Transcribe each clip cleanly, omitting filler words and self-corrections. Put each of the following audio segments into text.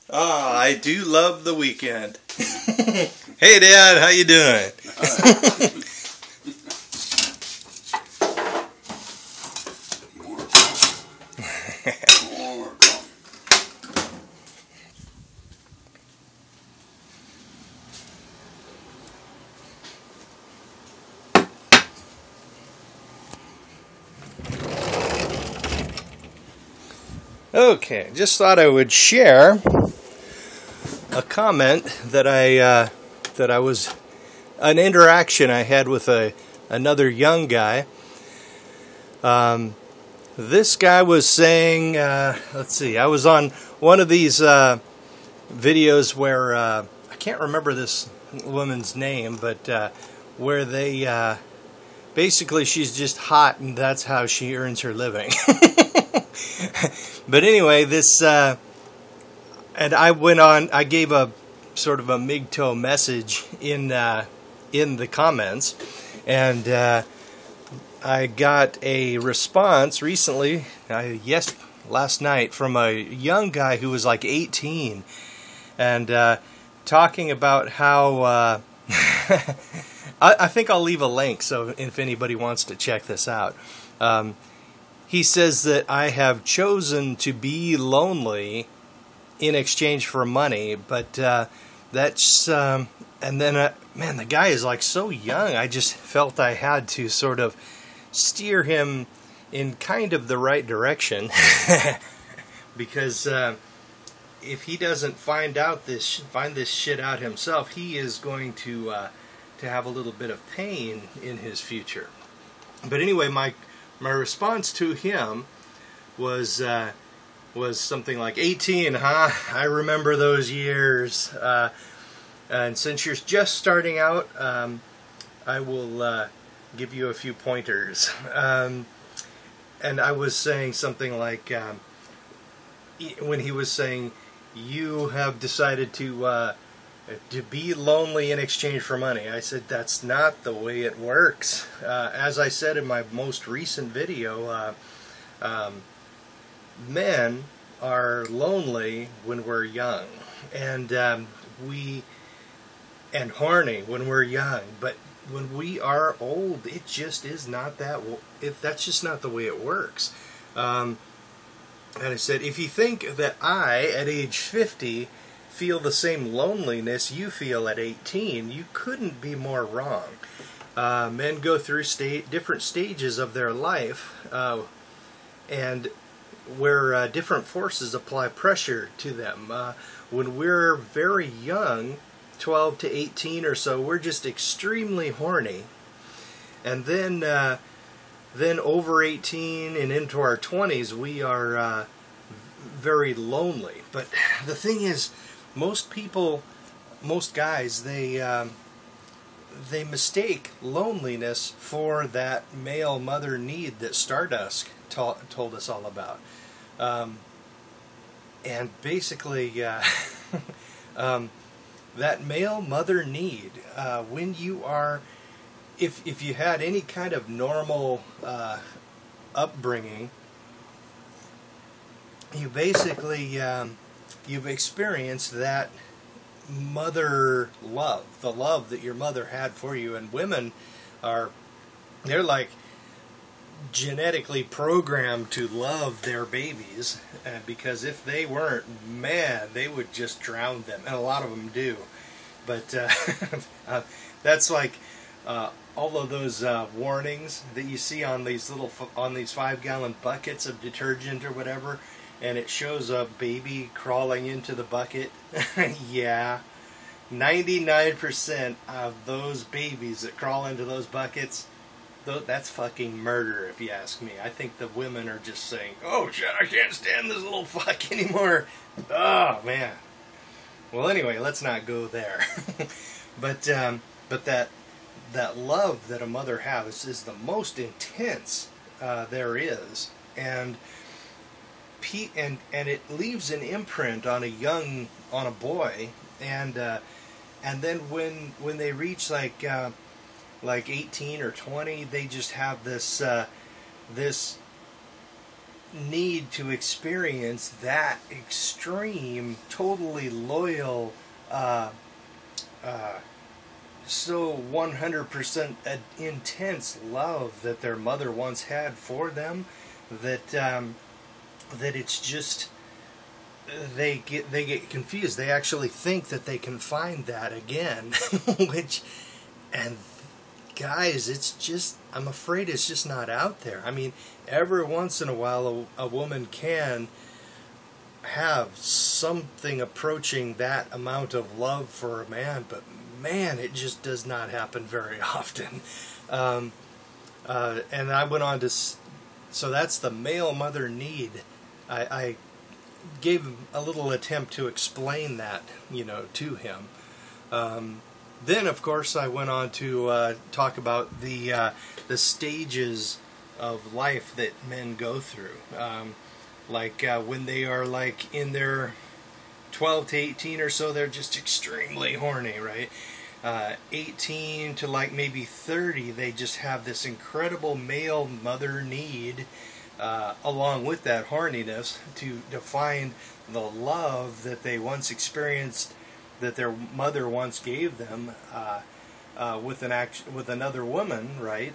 Ah, I do love the weekend. Hey, Dad, how you doing? More coffee. More coffee. Okay, just thought I would share a comment that I was an interaction I had with another young guy. This guy was saying, let's see, I was on one of these videos where I can't remember this woman's name, but where they basically she's just hot and that's how she earns her living. But anyway, this and I went on. I gave a sort of a MGTOW message in the comments, and I got a response recently, last night, from a young guy who was like 18, and talking about how I think I'll leave a link so if anybody wants to check this out. He says that I have chosen to be lonely in exchange for money, but that's and then man, the guy is like so young. I just felt I had to sort of steer him in kind of the right direction because if he doesn't find this shit out himself, he is going to have a little bit of pain in his future. But anyway, my response to him was something like, 18, huh? I remember those years. And since you're just starting out, I will give you a few pointers. And I was saying something like, when he was saying, you have decided to be lonely in exchange for money. I said, that's not the way it works. As I said in my most recent video, men are lonely when we're young, and horny when we're young. But when we are old, it just is not that. That's just not the way it works. And I said, if you think that I, at age 50, feel the same loneliness you feel at 18, you couldn't be more wrong. Men go through different stages of their life, and where different forces apply pressure to them. When we're very young, 12 to 18 or so, we're just extremely horny. And then over 18 and into our 20s, we are very lonely. But the thing is, most guys, they mistake loneliness for that male mother need that Stardusk told us all about. And basically, that male mother need, when you are, if you had any kind of normal upbringing, you basically you've experienced that mother love, the love that your mother had for you. And women they're like genetically programmed to love their babies, because if they weren't, man, they would just drown them, and a lot of them do. But that's like all of those warnings that you see on these 5-gallon buckets of detergent or whatever, and it shows a baby crawling into the bucket. Yeah, 99% of those babies that crawl into those buckets, that's fucking murder, if you ask me. I think the women are just saying, oh shit, I can't stand this little fuck anymore. Oh man. Well, anyway, let's not go there. But that love that a mother has is the most intense there is, and it leaves an imprint on a boy, and then when they reach like 18 or 20, they just have this need to experience that extreme, totally loyal, so 100% intense love that their mother once had for them, that that it's just they get confused. They actually think that they can find that again, which, and guys, it's just, I'm afraid it's just not out there. I mean, every once in a while a woman can have something approaching that amount of love for a man, but man, it just does not happen very often. And I went on to, so that's the male mother need. I gave him a little attempt to explain that, you know, to him. Then, of course, I went on to talk about the stages of life that men go through. Like when they are like in their 12 to 18 or so, they're just extremely horny, right? 18 to like maybe 30, they just have this incredible male mother need, along with that horniness, to find the love that they once experienced, that their mother once gave them, with another woman, right?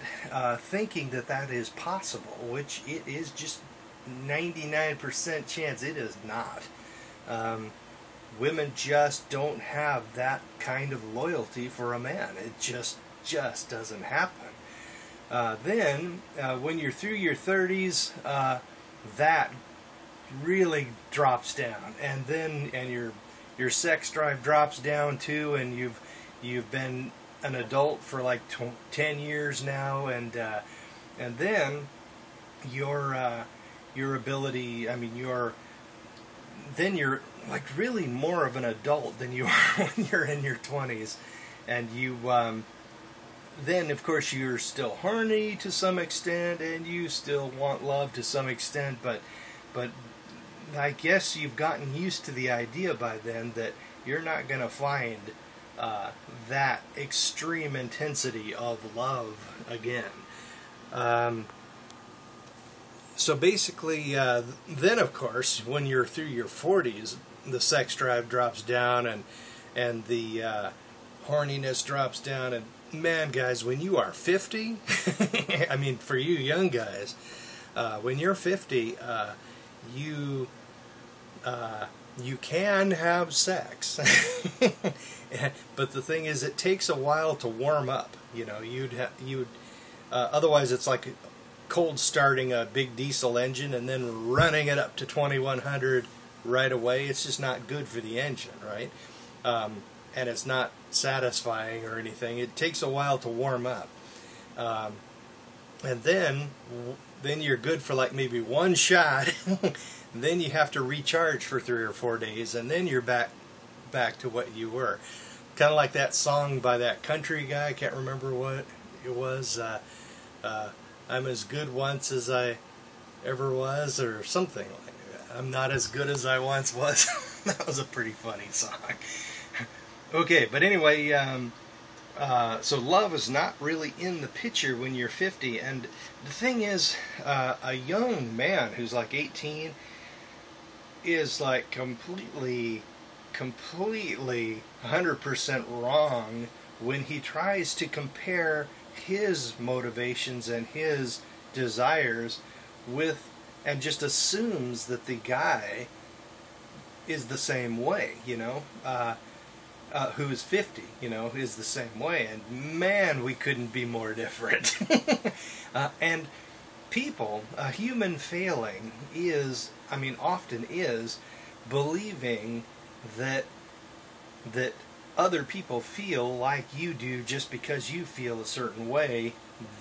Thinking that that is possible, which it is just 99% chance it is not. Women just don't have that kind of loyalty for a man. It just doesn't happen. Then, when you're through your 30s, that really drops down, and then your sex drive drops down too, and you've been an adult for like 10 years now, and then your ability, I mean, then you're like really more of an adult than you are when you're in your 20s, and you then of course you're still horny to some extent, and you still want love to some extent, but I guess you've gotten used to the idea by then that you're not going to find that extreme intensity of love again. So basically, then of course, when you're through your 40s, the sex drive drops down, and the horniness drops down. And man, guys, when you are 50, I mean, for you young guys, when you're 50, you can have sex, but the thing is, it takes a while to warm up. You know, otherwise it's like cold starting a big diesel engine and then running it up to 2100 right away. It's just not good for the engine, right? And it's not satisfying or anything. It takes a while to warm up, and then you're good for like maybe one shot. Then you have to recharge for 3 or 4 days, and then you're back to what you were. Kind of like that song by that country guy. I can't remember what it was. I'm as good once as I ever was, or something like that. I'm not as good as I once was. That was a pretty funny song. Okay, but anyway, so love is not really in the picture when you're 50. And the thing is, a young man who's like 18 is like completely 100% wrong when he tries to compare his motivations and his desires with, and just assumes that the guy is the same way, you know, who is 50, you know, is the same way. And man, we couldn't be more different. And people, a human failing is, I mean, often is believing that other people feel like you do just because you feel a certain way.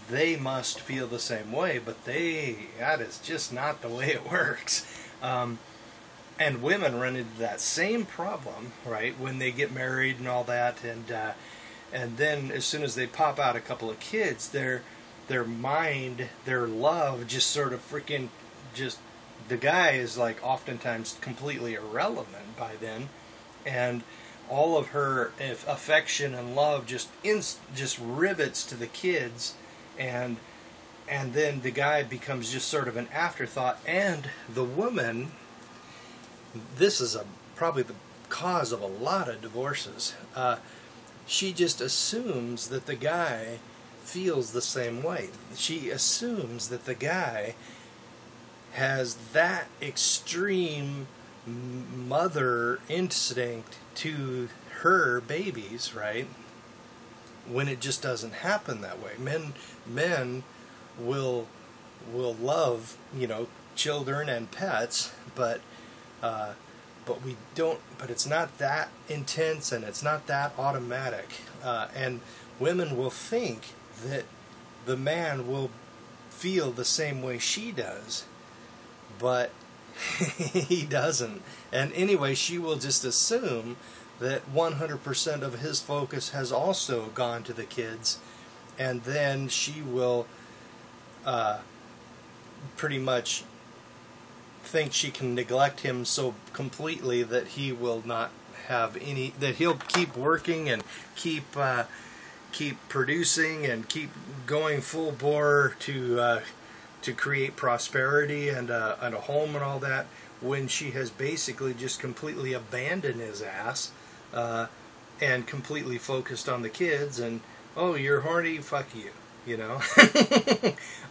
They must feel the same way, but that is just not the way it works. And women run into that same problem, right, when they get married and all that, and then as soon as they pop out a couple of kids, their mind, their love just sort of freaking just, the guy is like oftentimes completely irrelevant by then, and all of her affection and love just rivets to the kids, and and then the guy becomes just sort of an afterthought, and the woman, this is probably the cause of a lot of divorces. She just assumes that the guy feels the same way. She assumes that the guy has that extreme mother instinct to her babies, right? When it just doesn't happen that way. Men will love, children and pets, but we don't. But it's not that intense, and it's not that automatic. And women will think that the man will feel the same way she does, but he doesn't. And anyway, she will just assume that 100% of his focus has also gone to the kids, and then she will pretty much think she can neglect him so completely that he will not have any, that he'll keep working and keep producing and keep going full bore to create prosperity and a home and all that, when she has basically just completely abandoned his ass and completely focused on the kids. And, oh, you're horny, fuck you,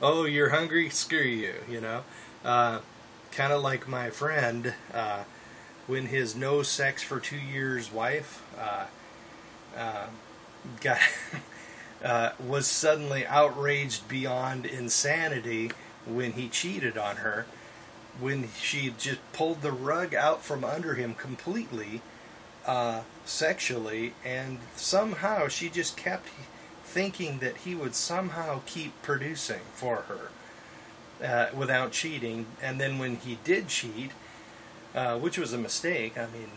oh, you're hungry, screw you, kind of like my friend, when his no sex for 2 years wife was suddenly outraged beyond insanity when he cheated on her, when she just pulled the rug out from under him completely sexually, and somehow she just kept thinking that he would somehow keep producing for her without cheating. And then when he did cheat, which was a mistake, I mean,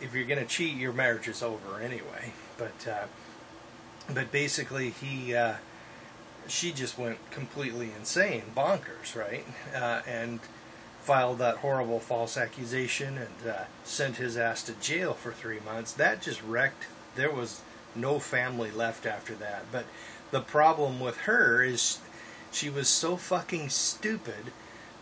if you're going to cheat, your marriage is over anyway. But basically she just went completely insane, bonkers, right? And filed that horrible false accusation and sent his ass to jail for 3 months. That just wrecked. There was no family left after that. But the problem with her is she was so fucking stupid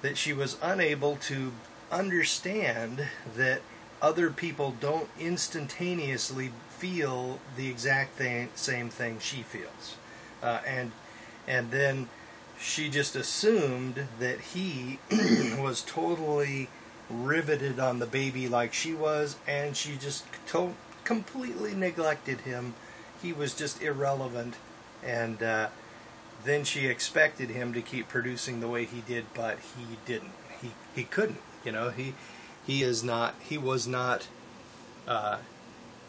that she was unable to understand that other people don't instantaneously feel the exact same thing she feels. And then she just assumed that he was totally riveted on the baby like she was, and she just completely neglected him. He was just irrelevant, and then she expected him to keep producing the way he did, but he didn't. He couldn't.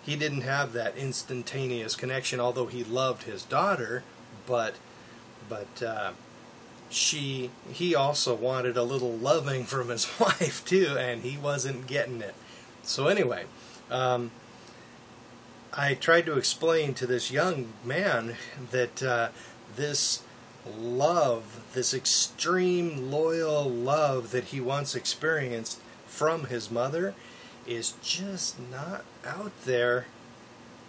He didn't have that instantaneous connection, although he loved his daughter, but he also wanted a little loving from his wife too, and he wasn't getting it. So anyway, I tried to explain to this young man that this love, this extreme loyal love that he once experienced from his mother, is just not out there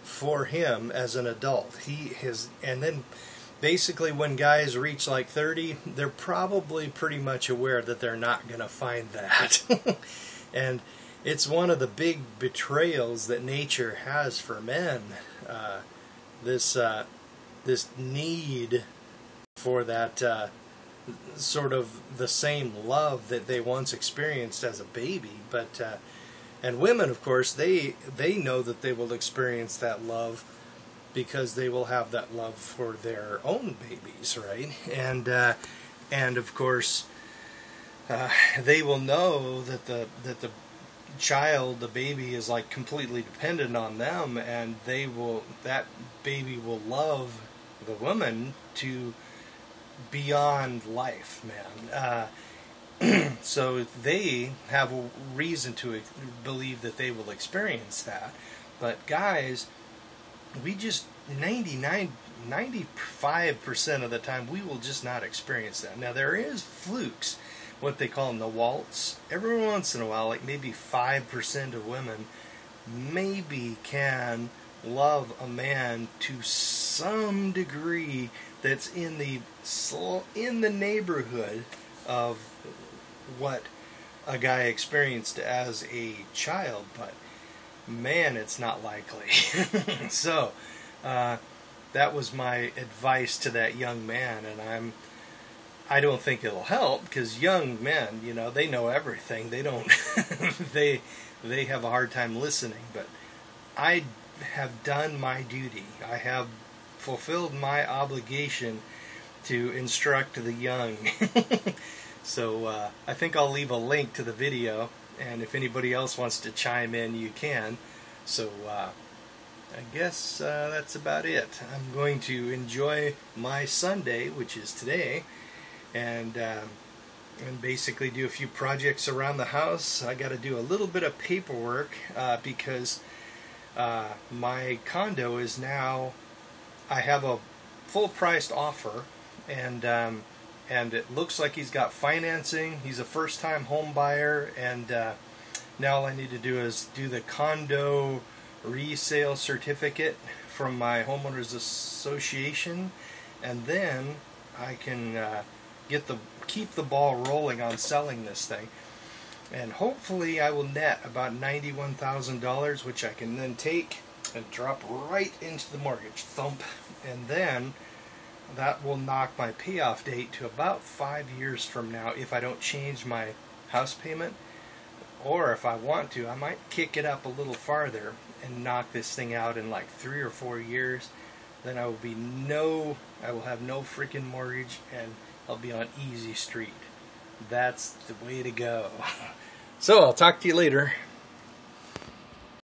for him as an adult. And then basically when guys reach like 30, they're probably pretty much aware that they're not going to find that. And it's one of the big betrayals that nature has for men. This need for that sort of the same love that they once experienced as a baby. And women, of course, they know that they will experience that love because they will have that love for their own babies, right? And of course, they will know that the child, the baby, is like completely dependent on them, and that baby will love the woman to beyond life, man. So they have a reason to believe that they will experience that. But guys, we just 95% of the time we will just not experience that. Now there is flukes, what they call them, the waltz. Every once in a while, like maybe 5% of women maybe can love a man to some degree that's in the neighborhood of what a guy experienced as a child, but man, it's not likely. So that was my advice to that young man, and I don't think it'll help, because young men, you know, they know everything. They don't they have a hard time listening, but I have done my duty. I have fulfilled my obligation to instruct the young. So I think I'll leave a link to the video, and if anybody else wants to chime in, you can. So I guess that's about it. I'm going to enjoy my Sunday, which is today, and basically do a few projects around the house. I got to do a little bit of paperwork because my condo is now, I have a full-priced offer, and it looks like he's got financing. He's a first-time home buyer, and now all I need to do is do the condo resale certificate from my homeowners association, and then I can keep the ball rolling on selling this thing, and hopefully I will net about $91,000, which I can then take and drop right into the mortgage, thump, and then that will knock my payoff date to about 5 years from now if I don't change my house payment. Or if I want to, I might kick it up a little farther and knock this thing out in like 3 or 4 years. Then I will have no freaking mortgage, and I'll be on easy street. That's the way to go. So I'll talk to you later.